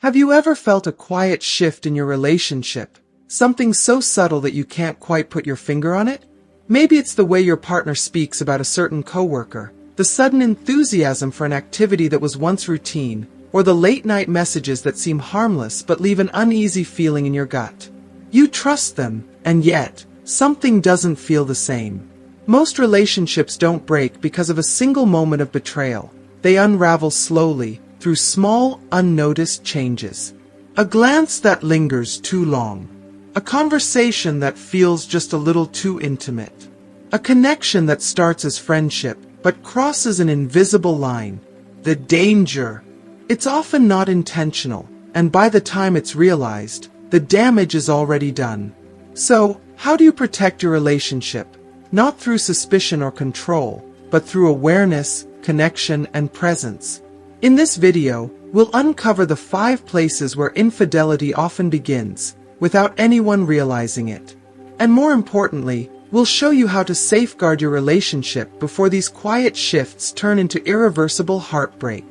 Have you ever felt a quiet shift in your relationship? Something so subtle that you can't quite put your finger on it? Maybe it's the way your partner speaks about a certain coworker, the sudden enthusiasm for an activity that was once routine, or the late-night messages that seem harmless but leave an uneasy feeling in your gut. You trust them, and yet, something doesn't feel the same. Most relationships don't break because of a single moment of betrayal. They unravel slowly, through small, unnoticed changes. A glance that lingers too long. A conversation that feels just a little too intimate. A connection that starts as friendship, but crosses an invisible line. The danger. It's often not intentional, and by the time it's realized, the damage is already done. So, how do you protect your relationship? Not through suspicion or control, but through awareness, connection, and presence. In this video, we'll uncover the 5 places where infidelity often begins, without anyone realizing it. And more importantly, we'll show you how to safeguard your relationship before these quiet shifts turn into irreversible heartbreak.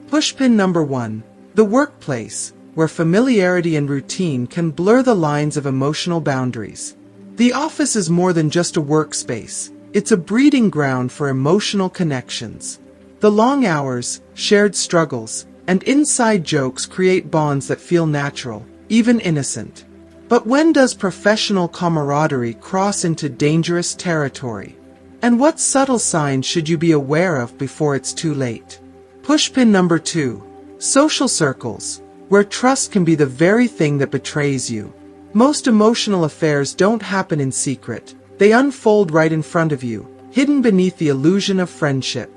Pushpin number 1. The workplace, where familiarity and routine can blur the lines of emotional boundaries. The office is more than just a workspace. It's a breeding ground for emotional connections. The long hours, shared struggles, and inside jokes create bonds that feel natural, even innocent. But when does professional camaraderie cross into dangerous territory? And what subtle signs should you be aware of before it's too late? Pushpin number 2. Social circles, where trust can be the very thing that betrays you. Most emotional affairs don't happen in secret. They unfold right in front of you, hidden beneath the illusion of friendship.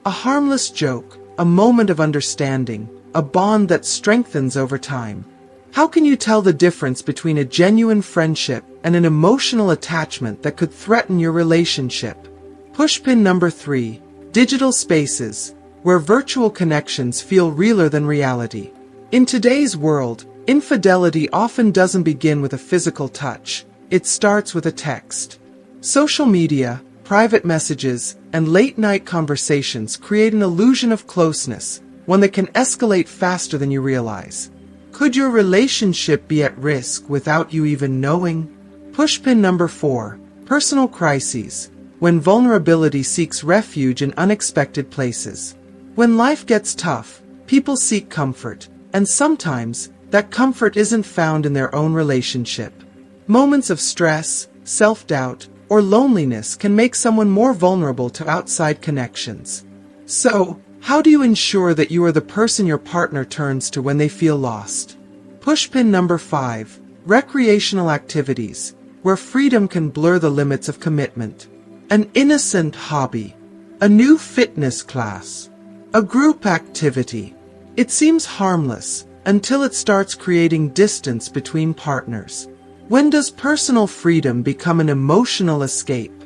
A harmless joke, a moment of understanding, a bond that strengthens over time. How can you tell the difference between a genuine friendship and an emotional attachment that could threaten your relationship? Pushpin number 3. Digital spaces, where virtual connections feel realer than reality. In today's world, infidelity often doesn't begin with a physical touch. It starts with a text. Social media, private messages, and late-night conversations create an illusion of closeness, one that can escalate faster than you realize. Could your relationship be at risk without you even knowing? Pushpin number 4. Personal crises, when vulnerability seeks refuge in unexpected places. When life gets tough, people seek comfort, and sometimes, that comfort isn't found in their own relationship. Moments of stress, self-doubt, or loneliness can make someone more vulnerable to outside connections. So, how do you ensure that you are the person your partner turns to when they feel lost? Pushpin number 5. Recreational activities, where freedom can blur the limits of commitment. An innocent hobby. A new fitness class. A group activity. It seems harmless, until it starts creating distance between partners. When does personal freedom become an emotional escape?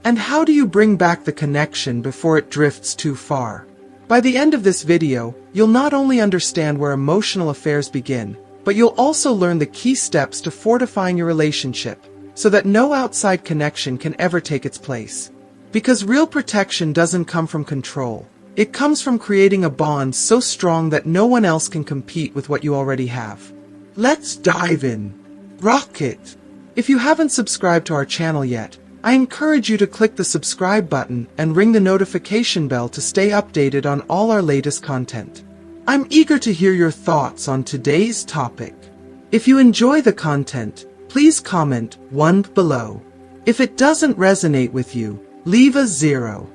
And how do you bring back the connection before it drifts too far? By the end of this video, you'll not only understand where emotional affairs begin, but you'll also learn the key steps to fortifying your relationship, so that no outside connection can ever take its place. Because real protection doesn't come from control. It comes from creating a bond so strong that no one else can compete with what you already have. Let's dive in. Rock it! If you haven't subscribed to our channel yet, I encourage you to click the subscribe button and ring the notification bell to stay updated on all our latest content. I'm eager to hear your thoughts on today's topic. If you enjoy the content, please comment 1 below. If it doesn't resonate with you, leave a 0.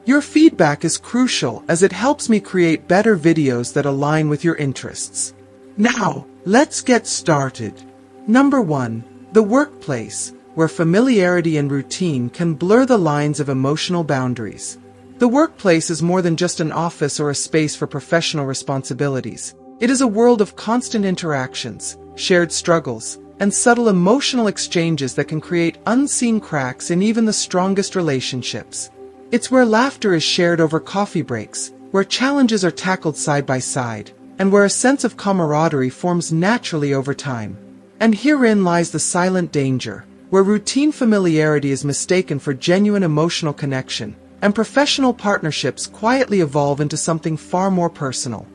Your feedback is crucial as it helps me create better videos that align with your interests. Now, let's get started. Number 1. The workplace, where familiarity and routine can blur the lines of emotional boundaries. The workplace is more than just an office or a space for professional responsibilities. It is a world of constant interactions, shared struggles, and subtle emotional exchanges that can create unseen cracks in even the strongest relationships. It's where laughter is shared over coffee breaks, where challenges are tackled side by side, and where a sense of camaraderie forms naturally over time. And herein lies the silent danger, where routine familiarity is mistaken for genuine emotional connection, and professional partnerships quietly evolve into something far more personal.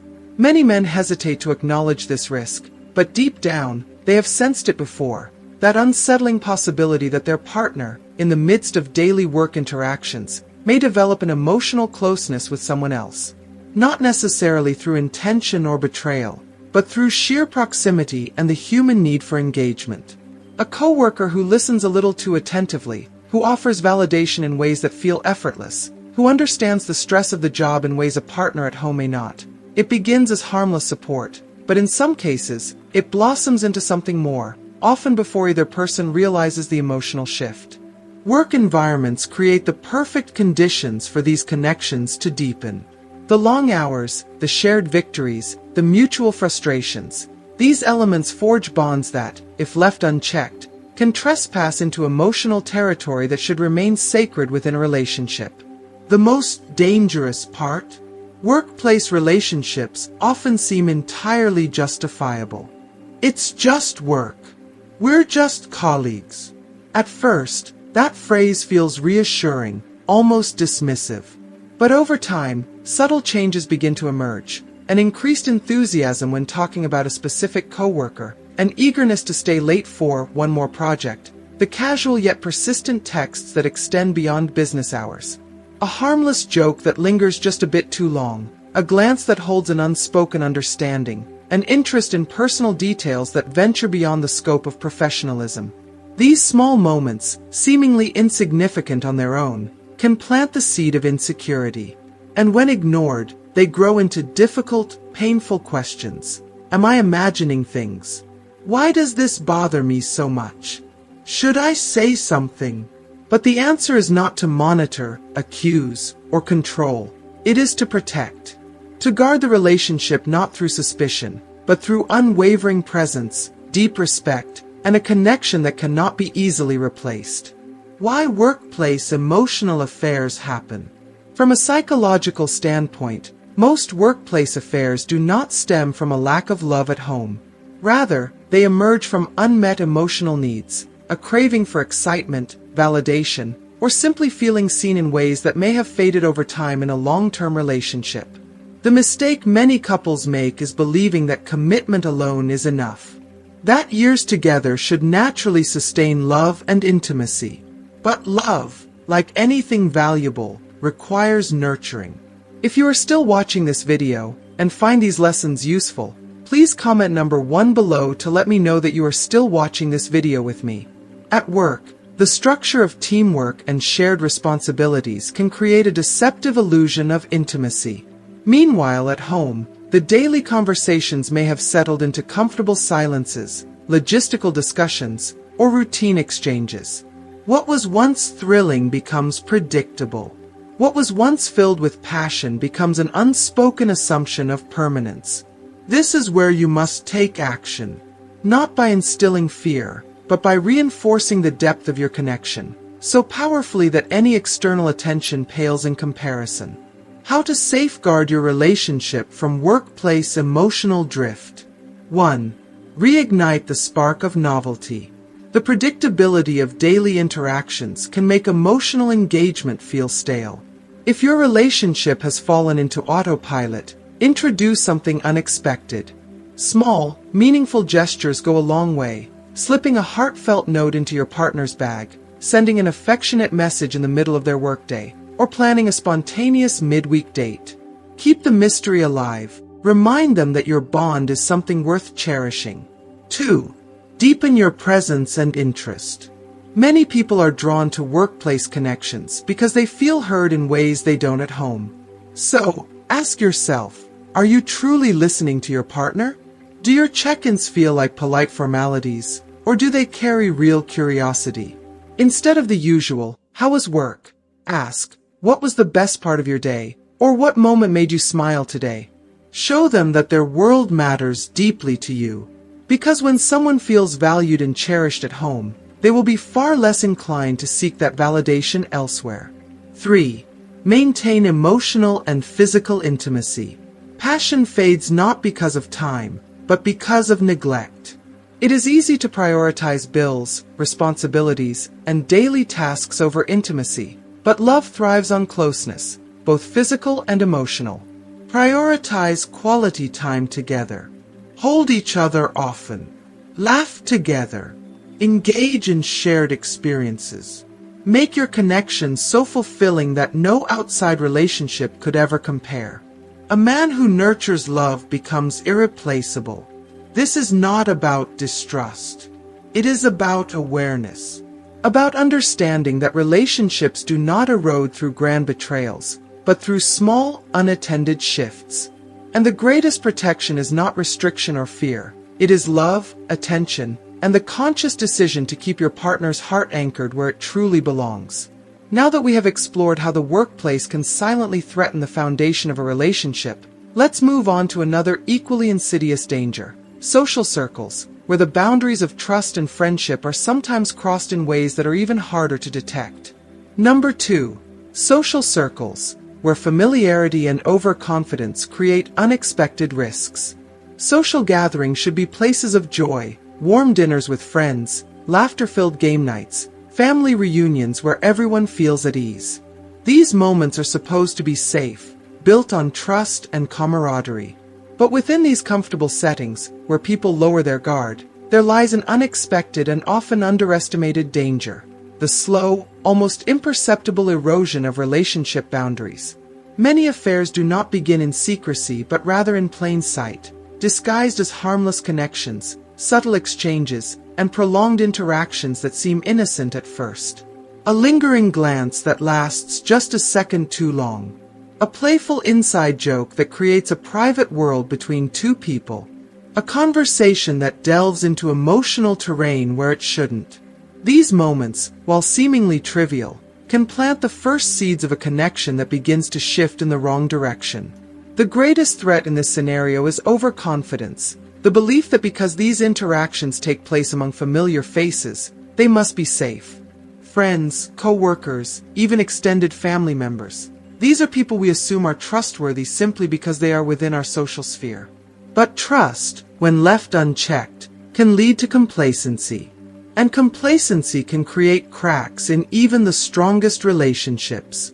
Many men hesitate to acknowledge this risk, but deep down, they have sensed it before. That unsettling possibility that their partner, in the midst of daily work interactions, may develop an emotional closeness with someone else. Not necessarily through intention or betrayal, but through sheer proximity and the human need for engagement. A coworker who listens a little too attentively, who offers validation in ways that feel effortless, who understands the stress of the job in ways a partner at home may not. It begins as harmless support, but in some cases, it blossoms into something more, often before either person realizes the emotional shift. Work environments create the perfect conditions for these connections to deepen. The long hours, the shared victories, the mutual frustrations, these elements forge bonds that, if left unchecked, can trespass into emotional territory that should remain sacred within a relationship. The most dangerous part? Workplace relationships often seem entirely justifiable. It's just work. We're just colleagues. At first, that phrase feels reassuring, almost dismissive. But over time, subtle changes begin to emerge. An increased enthusiasm when talking about a specific coworker, an eagerness to stay late for one more project, the casual yet persistent texts that extend beyond business hours. A harmless joke that lingers just a bit too long, a glance that holds an unspoken understanding, an interest in personal details that venture beyond the scope of professionalism. These small moments, seemingly insignificant on their own, can plant the seed of insecurity. And when ignored, they grow into difficult, painful questions. Am I imagining things? Why does this bother me so much? Should I say something? But the answer is not to monitor, accuse, or control. It is to protect. To guard the relationship not through suspicion, but through unwavering presence, deep respect, and a connection that cannot be easily replaced. Why workplace emotional affairs happen? From a psychological standpoint, most workplace affairs do not stem from a lack of love at home. Rather, they emerge from unmet emotional needs, a craving for excitement, validation, or simply feeling seen in ways that may have faded over time in a long-term relationship. The mistake many couples make is believing that commitment alone is enough. That years together should naturally sustain love and intimacy. But love, like anything valuable, requires nurturing. If you are still watching this video and find these lessons useful, please comment number 1 below to let me know that you are still watching this video with me. At work, the structure of teamwork and shared responsibilities can create a deceptive illusion of intimacy. Meanwhile, at home, the daily conversations may have settled into comfortable silences, logistical discussions, or routine exchanges. What was once thrilling becomes predictable. What was once filled with passion becomes an unspoken assumption of permanence. This is where you must take action, not by instilling fear, but by reinforcing the depth of your connection, so powerfully that any external attention pales in comparison. How to safeguard your relationship from workplace emotional drift. 1. Reignite the spark of novelty. The predictability of daily interactions can make emotional engagement feel stale. If your relationship has fallen into autopilot, introduce something unexpected. Small, meaningful gestures go a long way. Slipping a heartfelt note into your partner's bag, sending an affectionate message in the middle of their workday, or planning a spontaneous midweek date. Keep the mystery alive. Remind them that your bond is something worth cherishing. 2. Deepen your presence and interest. Many people are drawn to workplace connections because they feel heard in ways they don't at home. So, ask yourself, are you truly listening to your partner? Do your check-ins feel like polite formalities, or do they carry real curiosity? Instead of the usual, "How was work?" ask, "What was the best part of your day?" or "What moment made you smile today?" Show them that their world matters deeply to you. Because when someone feels valued and cherished at home, they will be far less inclined to seek that validation elsewhere. 3. Maintain emotional and physical intimacy. Passion fades not because of time, but because of neglect. It is easy to prioritize bills, responsibilities, and daily tasks over intimacy, but love thrives on closeness, both physical and emotional. Prioritize quality time together. Hold each other often. Laugh together. Engage in shared experiences. Make your connection so fulfilling that no outside relationship could ever compare. A man who nurtures love becomes irreplaceable. This is not about distrust. It is about awareness. About understanding that relationships do not erode through grand betrayals, but through small, unattended shifts. And the greatest protection is not restriction or fear. It is love, attention, and the conscious decision to keep your partner's heart anchored where it truly belongs. Now that we have explored how the workplace can silently threaten the foundation of a relationship, let's move on to another equally insidious danger: social circles, where the boundaries of trust and friendship are sometimes crossed in ways that are even harder to detect. Number 2. Social circles, where familiarity and overconfidence create unexpected risks. Social gatherings should be places of joy, warm dinners with friends, laughter-filled game nights, family reunions where everyone feels at ease. These moments are supposed to be safe, built on trust and camaraderie. But within these comfortable settings, where people lower their guard, there lies an unexpected and often underestimated danger: the slow, almost imperceptible erosion of relationship boundaries. Many affairs do not begin in secrecy but rather in plain sight, disguised as harmless connections, subtle exchanges, and prolonged interactions that seem innocent at first. A lingering glance that lasts just a second too long. A playful inside joke that creates a private world between two people. A conversation that delves into emotional terrain where it shouldn't. These moments, while seemingly trivial, can plant the first seeds of a connection that begins to shift in the wrong direction. The greatest threat in this scenario is overconfidence, the belief that because these interactions take place among familiar faces, they must be safe. Friends, co-workers, even extended family members. These are people we assume are trustworthy simply because they are within our social sphere. But trust, when left unchecked, can lead to complacency. And complacency can create cracks in even the strongest relationships.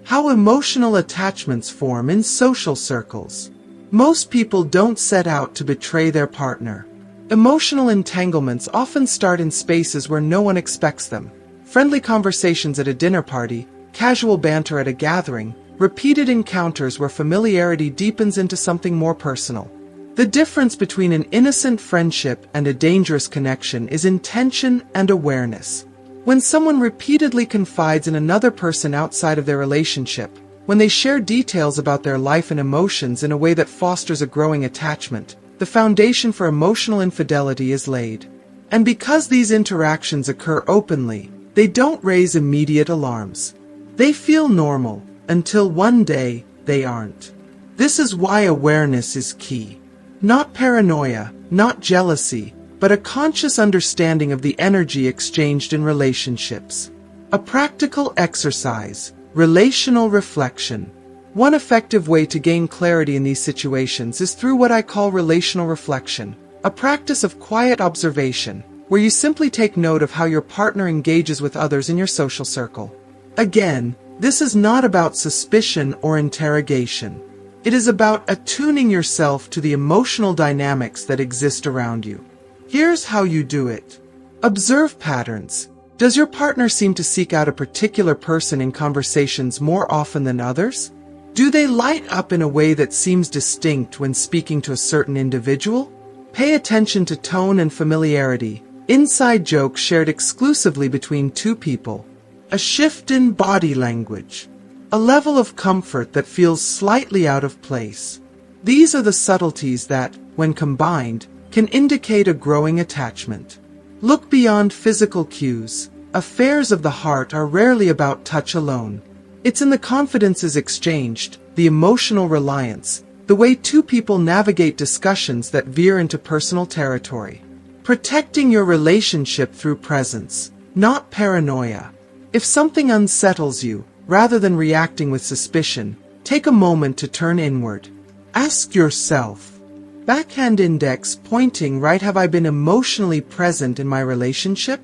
How emotional attachments form in social circles. Most people don't set out to betray their partner. Emotional entanglements often start in spaces where no one expects them. Friendly conversations at a dinner party, casual banter at a gathering, repeated encounters where familiarity deepens into something more personal. The difference between an innocent friendship and a dangerous connection is intention and awareness. When someone repeatedly confides in another person outside of their relationship, when they share details about their life and emotions in a way that fosters a growing attachment, the foundation for emotional infidelity is laid. And because these interactions occur openly, they don't raise immediate alarms. They feel normal, until one day, they aren't. This is why awareness is key. Not paranoia, not jealousy, but a conscious understanding of the energy exchanged in relationships. A practical exercise, relational reflection. One effective way to gain clarity in these situations is through what I call relational reflection, a practice of quiet observation, where you simply take note of how your partner engages with others in your social circle. Again, this is not about suspicion or interrogation. It is about attuning yourself to the emotional dynamics that exist around you. Here's how you do it. Observe patterns. Does your partner seem to seek out a particular person in conversations more often than others? Do they light up in a way that seems distinct when speaking to a certain individual? Pay attention to tone and familiarity, inside jokes shared exclusively between two people. A shift in body language. A level of comfort that feels slightly out of place. These are the subtleties that, when combined, can indicate a growing attachment. Look beyond physical cues. Affairs of the heart are rarely about touch alone. It's in the confidences exchanged, the emotional reliance, the way two people navigate discussions that veer into personal territory. Protecting your relationship through presence, not paranoia. If something unsettles you, rather than reacting with suspicion, take a moment to turn inward. Ask yourself, backhand index pointing right, have I been emotionally present in my relationship?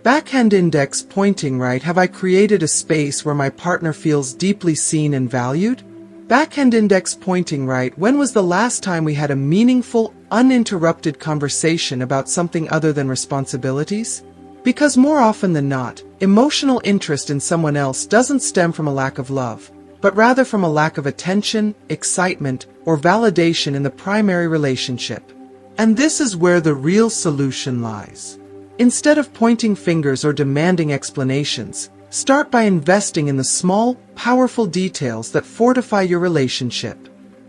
Backhand index pointing right, have I created a space where my partner feels deeply seen and valued? Backhand index pointing right. When was the last time we had a meaningful, uninterrupted conversation about something other than responsibilities? Because more often than not, emotional interest in someone else doesn't stem from a lack of love, but rather from a lack of attention, excitement, or validation in the primary relationship. And this is where the real solution lies. Instead of pointing fingers or demanding explanations, start by investing in the small, powerful details that fortify your relationship.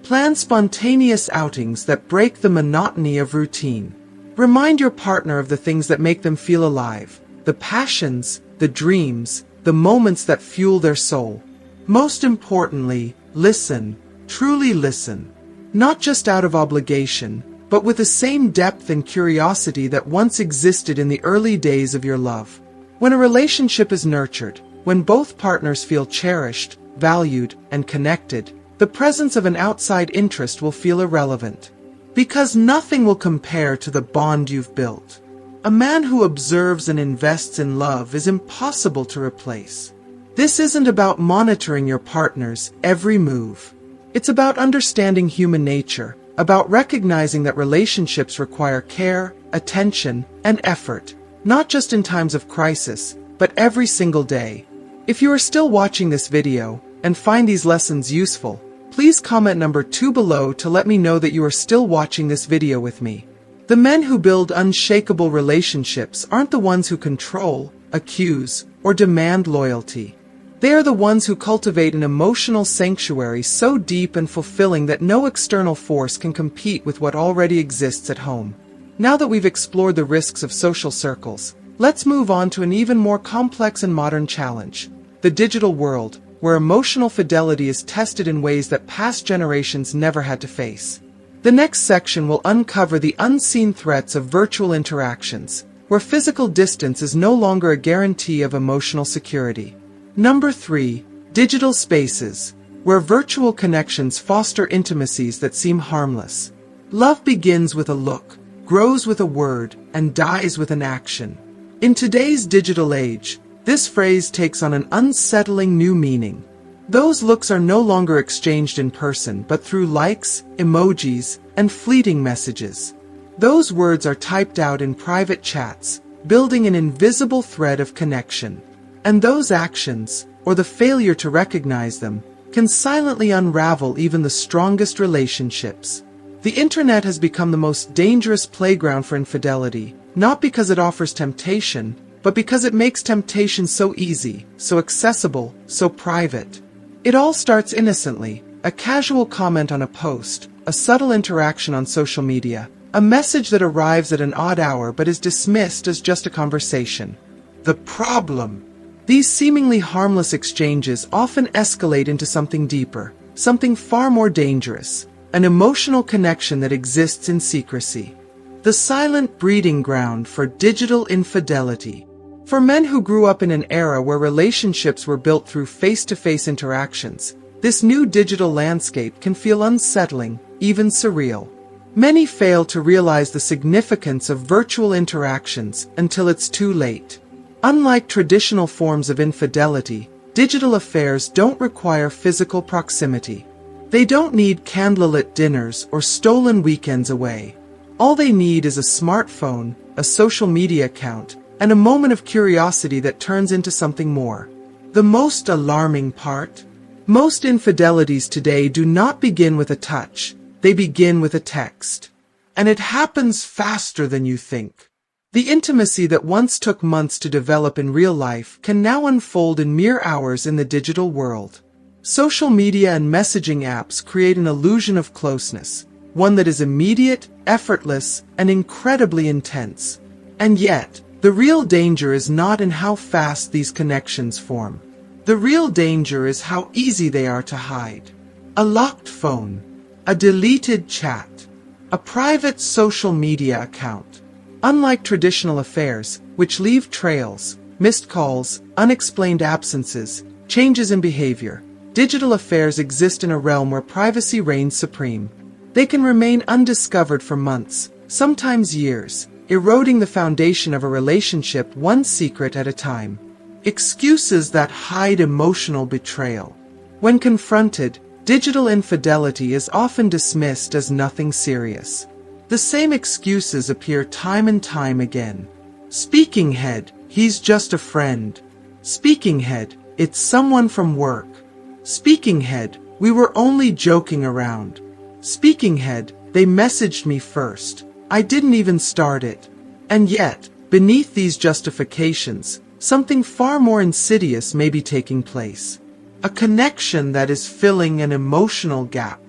Plan spontaneous outings that break the monotony of routine. Remind your partner of the things that make them feel alive, the passions, the dreams, the moments that fuel their soul. Most importantly, listen, truly listen. Not just out of obligation, but with the same depth and curiosity that once existed in the early days of your love. When a relationship is nurtured, when both partners feel cherished, valued, and connected, the presence of an outside interest will feel irrelevant. Because nothing will compare to the bond you've built. A man who observes and invests in love is impossible to replace. This isn't about monitoring your partner's every move. It's about understanding human nature, about recognizing that relationships require care, attention, and effort, not just in times of crisis, but every single day. If you are still watching this video and find these lessons useful, please comment number 2 below to let me know that you are still watching this video with me. The men who build unshakable relationships aren't the ones who control, accuse, or demand loyalty. They are the ones who cultivate an emotional sanctuary so deep and fulfilling that no external force can compete with what already exists at home. Now that we've explored the risks of social circles, let's move on to an even more complex and modern challenge: the digital world, where emotional fidelity is tested in ways that past generations never had to face. The next section will uncover the unseen threats of virtual interactions, where physical distance is no longer a guarantee of emotional security. Number 3. Digital spaces, where virtual connections foster intimacies that seem harmless. Love begins with a look, grows with a word, and dies with an action. In today's digital age, this phrase takes on an unsettling new meaning. Those looks are no longer exchanged in person but through likes, emojis, and fleeting messages. Those words are typed out in private chats, building an invisible thread of connection. And those actions, or the failure to recognize them, can silently unravel even the strongest relationships. The internet has become the most dangerous playground for infidelity, not because it offers temptation, but because it makes temptation so easy, so accessible, so private. It all starts innocently: a casual comment on a post, a subtle interaction on social media, a message that arrives at an odd hour but is dismissed as just a conversation. The problem: these seemingly harmless exchanges often escalate into something deeper, something far more dangerous, an emotional connection that exists in secrecy. The silent breeding ground for digital infidelity. For men who grew up in an era where relationships were built through face-to-face interactions, this new digital landscape can feel unsettling, even surreal. Many fail to realize the significance of virtual interactions until it's too late. Unlike traditional forms of infidelity, digital affairs don't require physical proximity. They don't need candlelit dinners or stolen weekends away. All they need is a smartphone, a social media account, and a moment of curiosity that turns into something more. The most alarming part? Most infidelities today do not begin with a touch. They begin with a text. And it happens faster than you think. The intimacy that once took months to develop in real life can now unfold in mere hours in the digital world. Social media and messaging apps create an illusion of closeness, one that is immediate, effortless, and incredibly intense. And yet, the real danger is not in how fast these connections form. The real danger is how easy they are to hide. A locked phone, a deleted chat, a private social media account. Unlike traditional affairs, which leave trails, missed calls, unexplained absences, changes in behavior, digital affairs exist in a realm where privacy reigns supreme. They can remain undiscovered for months, sometimes years, eroding the foundation of a relationship one secret at a time. Excuses that hide emotional betrayal. When confronted, Digital infidelity is often dismissed as nothing serious. The same excuses appear time and time again. Speaking head, he's just a friend. Speaking head, it's someone from work. Speaking head, we were only joking around. Speaking head, they messaged me first. I didn't even start it. And yet, beneath these justifications, something far more insidious may be taking place. A connection that is filling an emotional gap.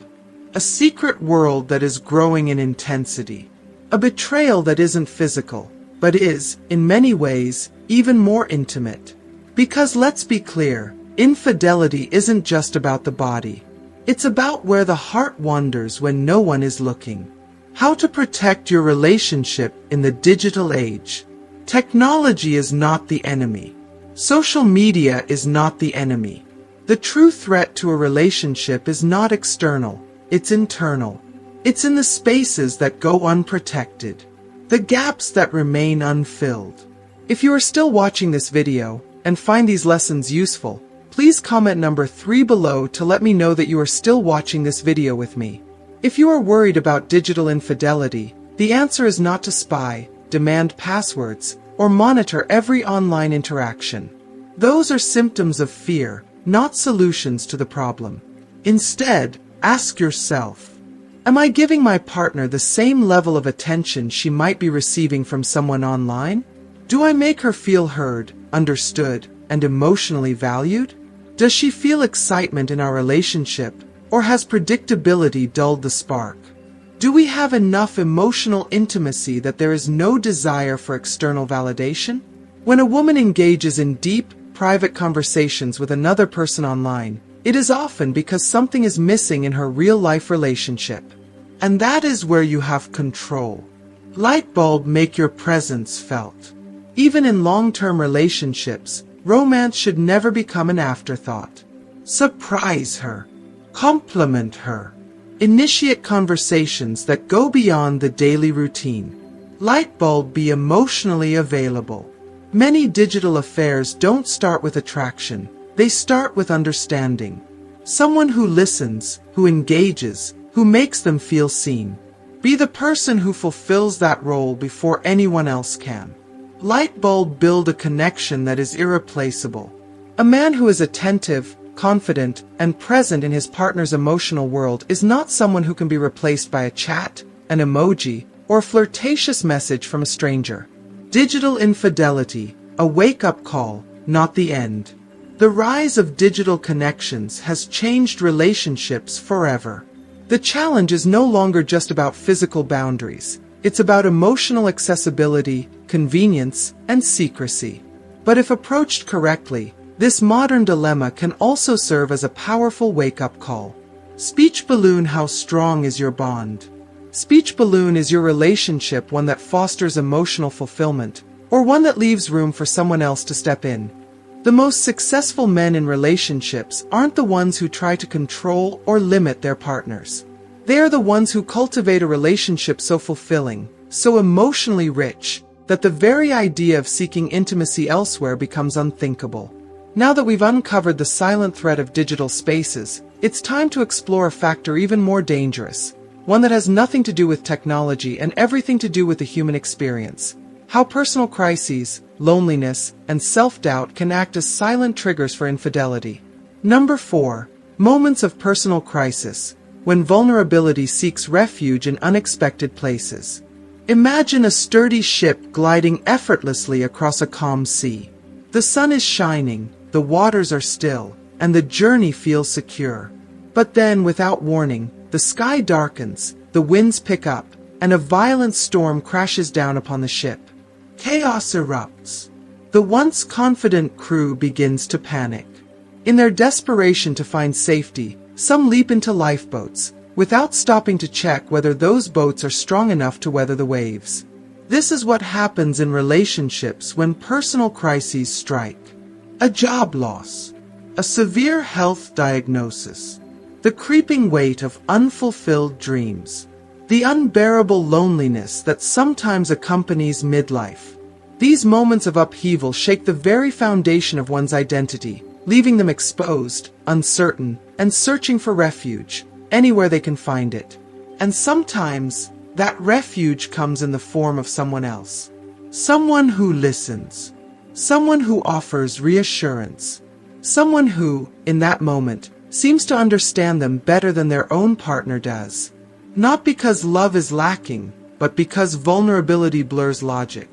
A secret world that is growing in intensity. A betrayal that isn't physical, but is, in many ways, even more intimate. Because let's be clear, infidelity isn't just about the body. It's about where the heart wanders when no one is looking. How to protect your relationship in the digital age. Technology is not the enemy. Social media is not the enemy. The true threat to a relationship is not external, it's internal. It's in the spaces that go unprotected. The gaps that remain unfilled. If you are still watching this video and find these lessons useful, please comment number 3 below to let me know that you are still watching this video with me. If you are worried about digital infidelity, the answer is not to spy, demand passwords, or monitor every online interaction. Those are symptoms of fear, not solutions to the problem. Instead, ask yourself, am I giving my partner the same level of attention she might be receiving from someone online? Do I make her feel heard, understood, and emotionally valued? Does she feel excitement in our relationship, or has predictability dulled the spark? Do we have enough emotional intimacy that there is no desire for external validation? When a woman engages in deep, private conversations with another person online, it is often because something is missing in her real-life relationship. And that is where you have control. Light bulb, make your presence felt. Even in long-term relationships, romance should never become an afterthought. Surprise her. Compliment her. Initiate conversations that go beyond the daily routine. Light bulb, be emotionally available. Many digital affairs don't start with attraction, they start with understanding. Someone who listens, who engages, who makes them feel seen. Be the person who fulfills that role before anyone else can. Light bulb, build a connection that is irreplaceable. A man who is attentive, confident, and present in his partner's emotional world is not someone who can be replaced by a chat, an emoji, or a flirtatious message from a stranger. Digital infidelity, a wake-up call, not the end. The rise of digital connections has changed relationships forever. The challenge is no longer just about physical boundaries. It's about emotional accessibility, convenience, and secrecy. But if approached correctly, this modern dilemma can also serve as a powerful wake-up call. Speech balloon, how strong is your bond? Speech balloon, is your relationship one that fosters emotional fulfillment, or one that leaves room for someone else to step in? The most successful men in relationships aren't the ones who try to control or limit their partners. They are the ones who cultivate a relationship so fulfilling, so emotionally rich, that the very idea of seeking intimacy elsewhere becomes unthinkable. Now that we've uncovered the silent threat of digital spaces, it's time to explore a factor even more dangerous, one that has nothing to do with technology and everything to do with the human experience. How personal crises, loneliness, and self-doubt can act as silent triggers for infidelity. Number 4. Moments of personal crisis, when vulnerability seeks refuge in unexpected places. Imagine a sturdy ship gliding effortlessly across a calm sea. The sun is shining, the waters are still, and the journey feels secure. But then, without warning, the sky darkens, the winds pick up, and a violent storm crashes down upon the ship. Chaos erupts. The once confident crew begins to panic. In their desperation to find safety, some leap into lifeboats, without stopping to check whether those boats are strong enough to weather the waves. This is what happens in relationships when personal crises strike. A job loss. A severe health diagnosis. The creeping weight of unfulfilled dreams. The unbearable loneliness that sometimes accompanies midlife. These moments of upheaval shake the very foundation of one's identity, leaving them exposed, uncertain, and searching for refuge, anywhere they can find it. And sometimes, that refuge comes in the form of someone else. Someone who listens. Someone who offers reassurance. Someone who, in that moment, seems to understand them better than their own partner does. Not because love is lacking, but because vulnerability blurs logic.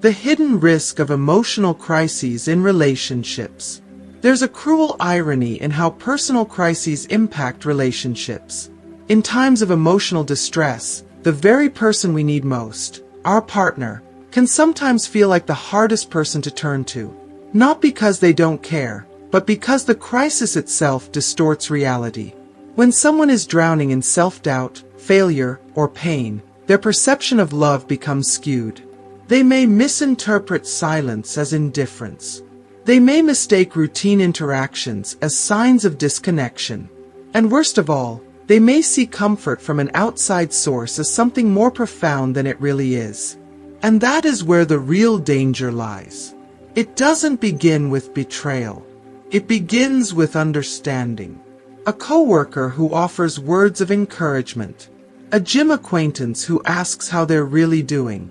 The hidden risk of emotional crises in relationships. There's a cruel irony in how personal crises impact relationships. In times of emotional distress, the very person we need most, our partner, can sometimes feel like the hardest person to turn to. Not because they don't care, but because the crisis itself distorts reality. When someone is drowning in self-doubt, failure, or pain, their perception of love becomes skewed. They may misinterpret silence as indifference. They may mistake routine interactions as signs of disconnection. And worst of all, they may see comfort from an outside source as something more profound than it really is. And that is where the real danger lies. It doesn't begin with betrayal. It begins with understanding. A coworker who offers words of encouragement. A gym acquaintance who asks how they're really doing.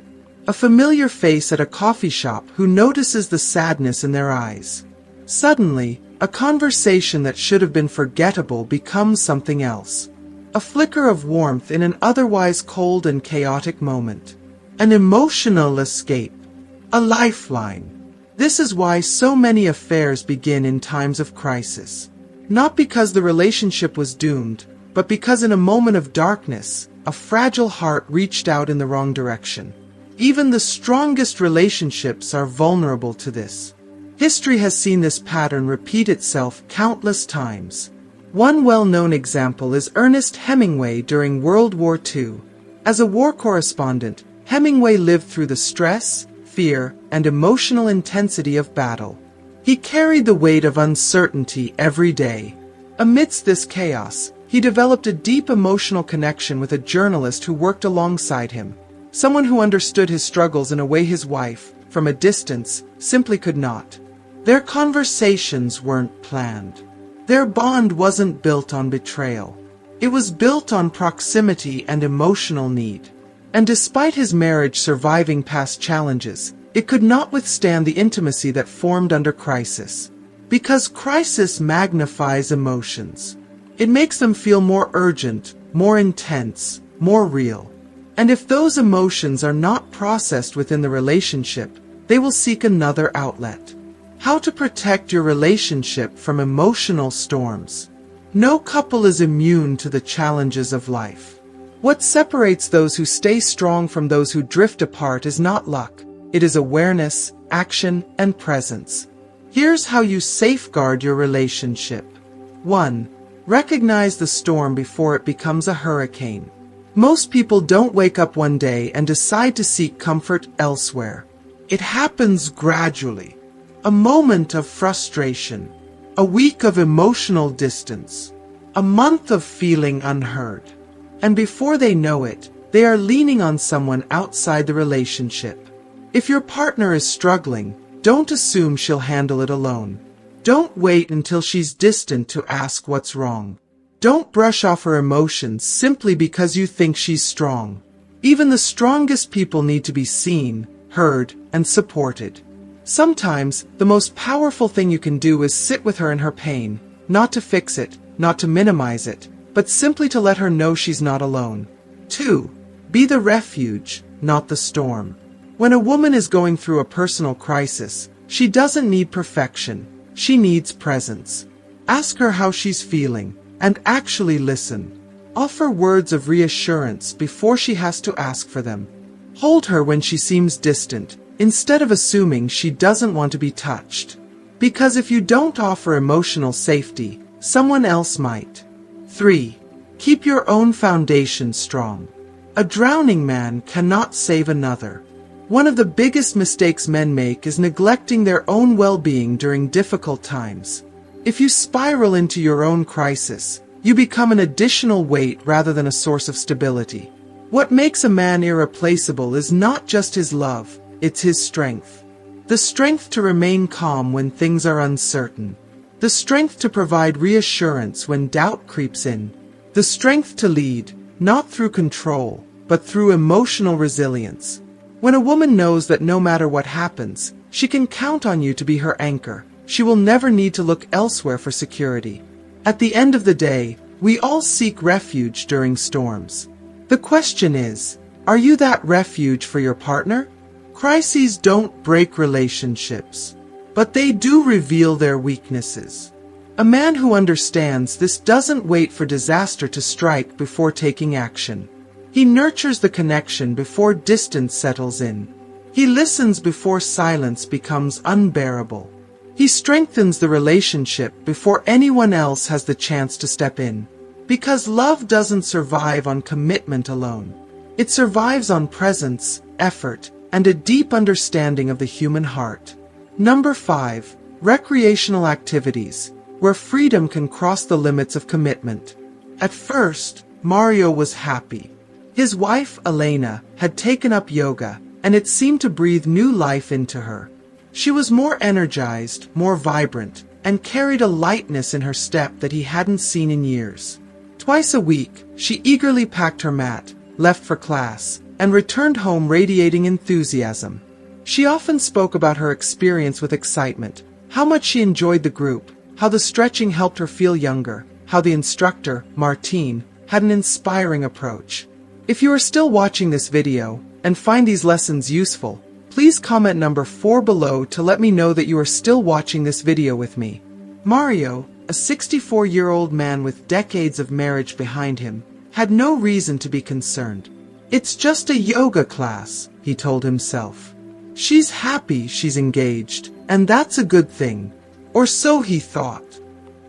A familiar face at a coffee shop who notices the sadness in their eyes. Suddenly, a conversation that should have been forgettable becomes something else. A flicker of warmth in an otherwise cold and chaotic moment. An emotional escape. A lifeline. This is why so many affairs begin in times of crisis. Not because the relationship was doomed, but because in a moment of darkness, a fragile heart reached out in the wrong direction. Even the strongest relationships are vulnerable to this. History has seen this pattern repeat itself countless times. One well-known example is Ernest Hemingway during World War II. As a war correspondent, Hemingway lived through the stress, fear, and emotional intensity of battle. He carried the weight of uncertainty every day. Amidst this chaos, he developed a deep emotional connection with a journalist who worked alongside him. Someone who understood his struggles in a way his wife, from a distance, simply could not. Their conversations weren't planned. Their bond wasn't built on betrayal. It was built on proximity and emotional need. And despite his marriage surviving past challenges, it could not withstand the intimacy that formed under crisis. Because crisis magnifies emotions. It makes them feel more urgent, more intense, more real. And if those emotions are not processed within the relationship, they will seek another outlet. How to protect your relationship from emotional storms. No couple is immune to the challenges of life. What separates those who stay strong from those who drift apart is not luck. It is awareness, action, and presence. Here's how you safeguard your relationship. 1. Recognize the storm before it becomes a hurricane. Most people don't wake up one day and decide to seek comfort elsewhere. It happens gradually. A moment of frustration. A week of emotional distance. A month of feeling unheard. And before they know it, they are leaning on someone outside the relationship. If your partner is struggling, don't assume she'll handle it alone. Don't wait until she's distant to ask what's wrong. Don't brush off her emotions simply because you think she's strong. Even the strongest people need to be seen, heard, and supported. Sometimes, the most powerful thing you can do is sit with her in her pain, not to fix it, not to minimize it, but simply to let her know she's not alone. 2. Be the refuge, not the storm. When a woman is going through a personal crisis, she doesn't need perfection. She needs presence. Ask her how she's feeling, and actually listen. Offer words of reassurance before she has to ask for them. Hold her when she seems distant, instead of assuming she doesn't want to be touched. Because if you don't offer emotional safety, someone else might. 3. Keep your own foundation strong. A drowning man cannot save another. One of the biggest mistakes men make is neglecting their own well-being during difficult times. If you spiral into your own crisis, you become an additional weight rather than a source of stability. What makes a man irreplaceable is not just his love, it's his strength. The strength to remain calm when things are uncertain. The strength to provide reassurance when doubt creeps in. The strength to lead, not through control, but through emotional resilience. When a woman knows that no matter what happens, she can count on you to be her anchor, she will never need to look elsewhere for security. At the end of the day, we all seek refuge during storms. The question is, are you that refuge for your partner? Crises don't break relationships, but they do reveal their weaknesses. A man who understands this doesn't wait for disaster to strike before taking action. He nurtures the connection before distance settles in. He listens before silence becomes unbearable. He strengthens the relationship before anyone else has the chance to step in. Because love doesn't survive on commitment alone. It survives on presence, effort, and a deep understanding of the human heart. Number 5. Recreational activities, where freedom can cross the limits of commitment. At first, Mario was happy. His wife, Elena, had taken up yoga, and it seemed to breathe new life into her. She was more energized, more vibrant, and carried a lightness in her step that he hadn't seen in years. Twice a week, she eagerly packed her mat, left for class, and returned home radiating enthusiasm. She often spoke about her experience with excitement, how much she enjoyed the group, how the stretching helped her feel younger, how the instructor, Martine, had an inspiring approach. If you are still watching this video and find these lessons useful, please comment number 4 below to let me know that you are still watching this video with me. Mario, a 64-year-old man with decades of marriage behind him, had no reason to be concerned. It's just a yoga class, he told himself. She's happy she's engaged, and that's a good thing. Or so he thought.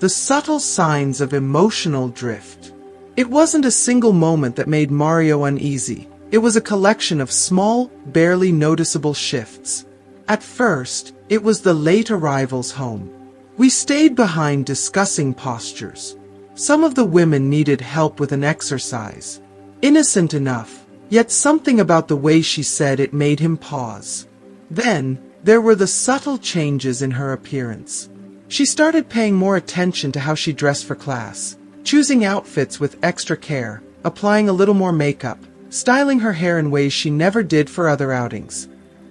The subtle signs of emotional drift. It wasn't a single moment that made Mario uneasy. It was a collection of small, barely noticeable shifts. At first, it was the late arrivals home. We stayed behind discussing postures. Some of the women needed help with an exercise. Innocent enough, yet something about the way she said it made him pause. Then, there were the subtle changes in her appearance. She started paying more attention to how she dressed for class, choosing outfits with extra care, applying a little more makeup, styling her hair in ways she never did for other outings.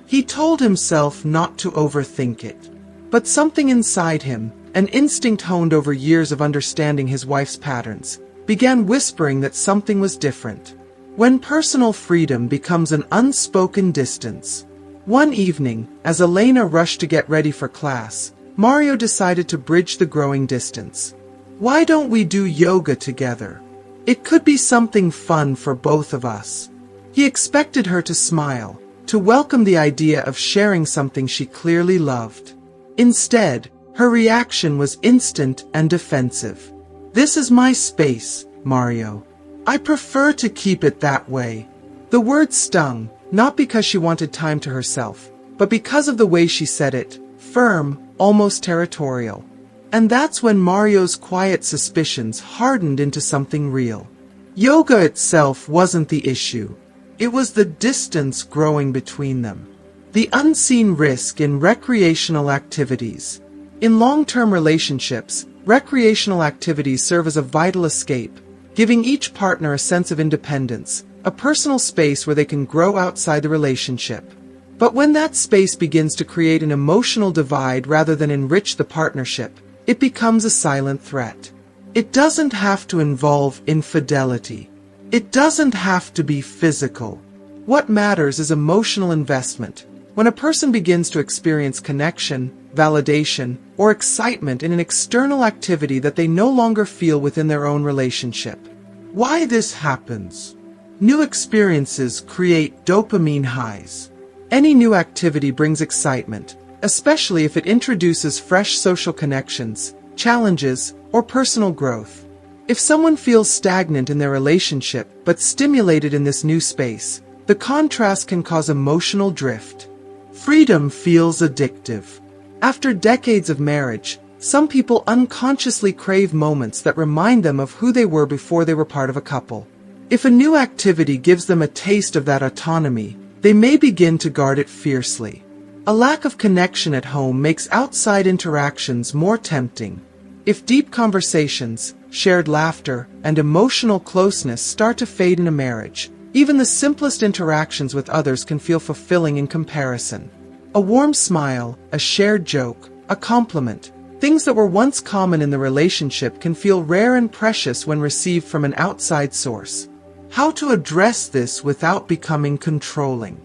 He told himself not to overthink it. But something inside him, an instinct honed over years of understanding his wife's patterns, began whispering that something was different. When personal freedom becomes an unspoken distance. One evening, as Elena rushed to get ready for class, Mario decided to bridge the growing distance. Why don't we do yoga together? It could be something fun for both of us. He expected her to smile, to welcome the idea of sharing something she clearly loved. Instead, her reaction was instant and defensive. This is my space, Mario. I prefer to keep it that way. The word stung, not because she wanted time to herself, but because of the way she said it, firm, almost territorial. And that's when Mario's quiet suspicions hardened into something real. Yoga itself wasn't the issue. It was the distance growing between them. The unseen risk in recreational activities. In long-term relationships, recreational activities serve as a vital escape, giving each partner a sense of independence, a personal space where they can grow outside the relationship. But when that space begins to create an emotional divide rather than enrich the partnership, it becomes a silent threat. It doesn't have to involve infidelity. It doesn't have to be physical. What matters is emotional investment. When a person begins to experience connection, validation, or excitement in an external activity that they no longer feel within their own relationship. Why this happens? New experiences create dopamine highs. Any new activity brings excitement, especially if it introduces fresh social connections, challenges, or personal growth. If someone feels stagnant in their relationship but stimulated in this new space, the contrast can cause emotional drift. Freedom feels addictive. After decades of marriage, some people unconsciously crave moments that remind them of who they were before they were part of a couple. If a new activity gives them a taste of that autonomy, they may begin to guard it fiercely. A lack of connection at home makes outside interactions more tempting, If deep conversations, shared laughter, and emotional closeness start to fade in a marriage, even the simplest interactions with others can feel fulfilling in comparison. A warm smile, a shared joke, a compliment, things that were once common in the relationship can feel rare and precious when received from an outside source. How to address this without becoming controlling?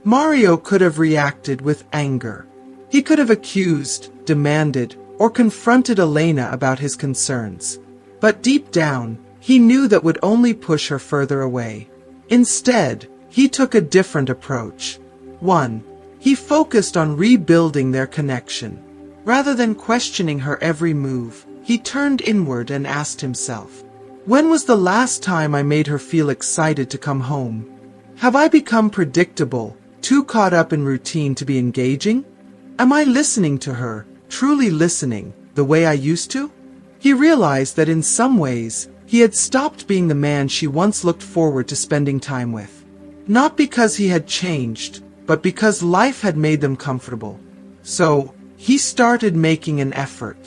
Mario could have reacted with anger. He could have accused, demanded, or confronted Elena about his concerns. But deep down, he knew that would only push her further away. Instead, he took a different approach. 1. He focused on rebuilding their connection. Rather than questioning her every move, he turned inward and asked himself, when was the last time I made her feel excited to come home? Have I become predictable, too caught up in routine to be engaging? Am I listening to her, truly listening, the way I used to? He realized that in some ways, he had stopped being the man she once looked forward to spending time with. Not because he had changed, but because life had made them comfortable. So, he started making an effort.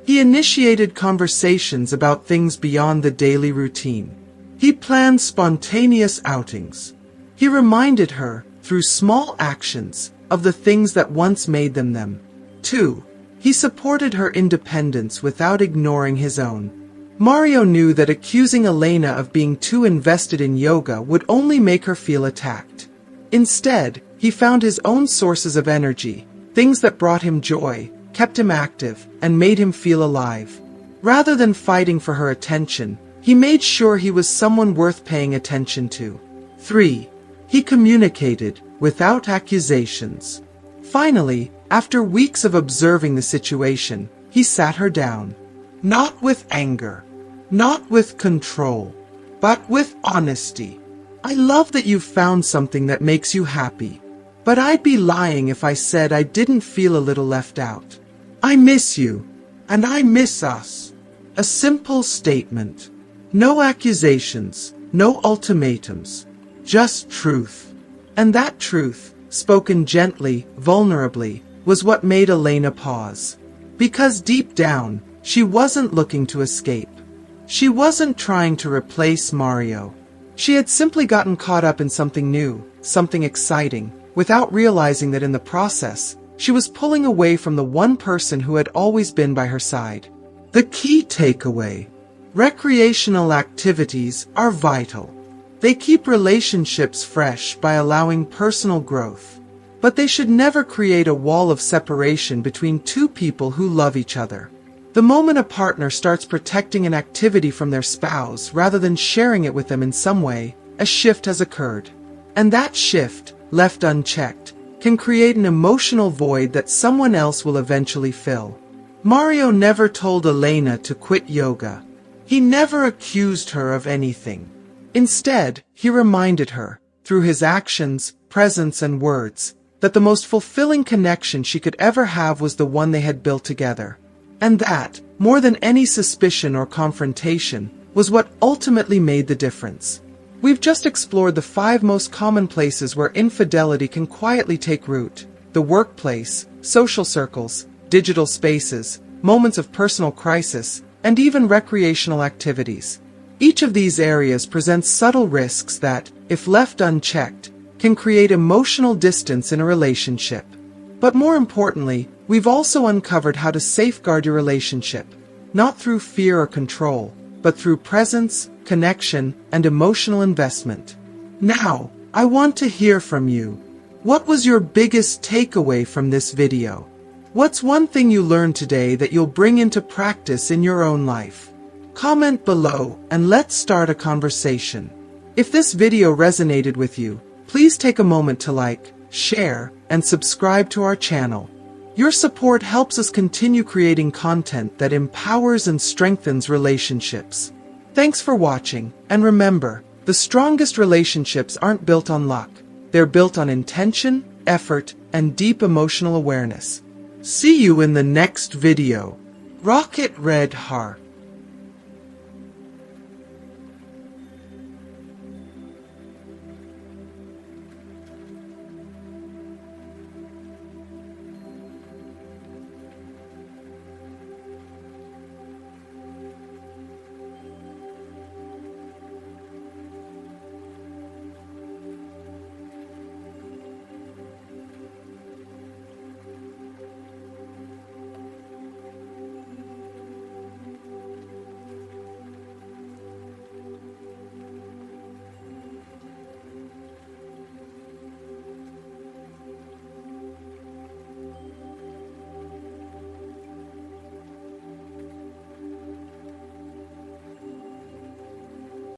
He initiated conversations about things beyond the daily routine. He planned spontaneous outings. He reminded her, through small actions, of the things that once made them them. 2. He supported her independence without ignoring his own. Mario knew that accusing Elena of being too invested in yoga would only make her feel attacked. Instead, he found his own sources of energy, things that brought him joy, kept him active, and made him feel alive. Rather than fighting for her attention, he made sure he was someone worth paying attention to. 3. He communicated, without accusations. Finally, after weeks of observing the situation, he sat her down. Not with anger, not with control, but with honesty. I love that you've found something that makes you happy. But I'd be lying if I said I didn't feel a little left out. I miss you, and I miss us. A simple statement. No accusations, no ultimatums. Just truth. And that truth, spoken gently, vulnerably, was what made Elena pause. Because deep down, she wasn't looking to escape. She wasn't trying to replace Mario. She had simply gotten caught up in something new, something exciting, without realizing that in the process, she was pulling away from the one person who had always been by her side. The key takeaway: recreational activities are vital. They keep relationships fresh by allowing personal growth. But they should never create a wall of separation between two people who love each other. The moment a partner starts protecting an activity from their spouse rather than sharing it with them in some way, a shift has occurred. And that shift, left unchecked, can create an emotional void that someone else will eventually fill. Mario never told Elena to quit yoga. He never accused her of anything. Instead, he reminded her, through his actions, presence, and words, that the most fulfilling connection she could ever have was the one they had built together. And that, more than any suspicion or confrontation, was what ultimately made the difference. We've just explored the 5 most common places where infidelity can quietly take root: the workplace, social circles, digital spaces, moments of personal crisis, and even recreational activities. Each of these areas presents subtle risks that, if left unchecked, can create emotional distance in a relationship. But more importantly, we've also uncovered how to safeguard your relationship, not through fear or control, but through presence, connection, and emotional investment. Now, I want to hear from you. What was your biggest takeaway from this video? What's one thing you learned today that you'll bring into practice in your own life? Comment below and let's start a conversation. If this video resonated with you, please take a moment to like, share, and subscribe to our channel. Your support helps us continue creating content that empowers and strengthens relationships. Thanks for watching, and remember, the strongest relationships aren't built on luck. They're built on intention, effort, and deep emotional awareness. See you in the next video. Rocket Red Heart.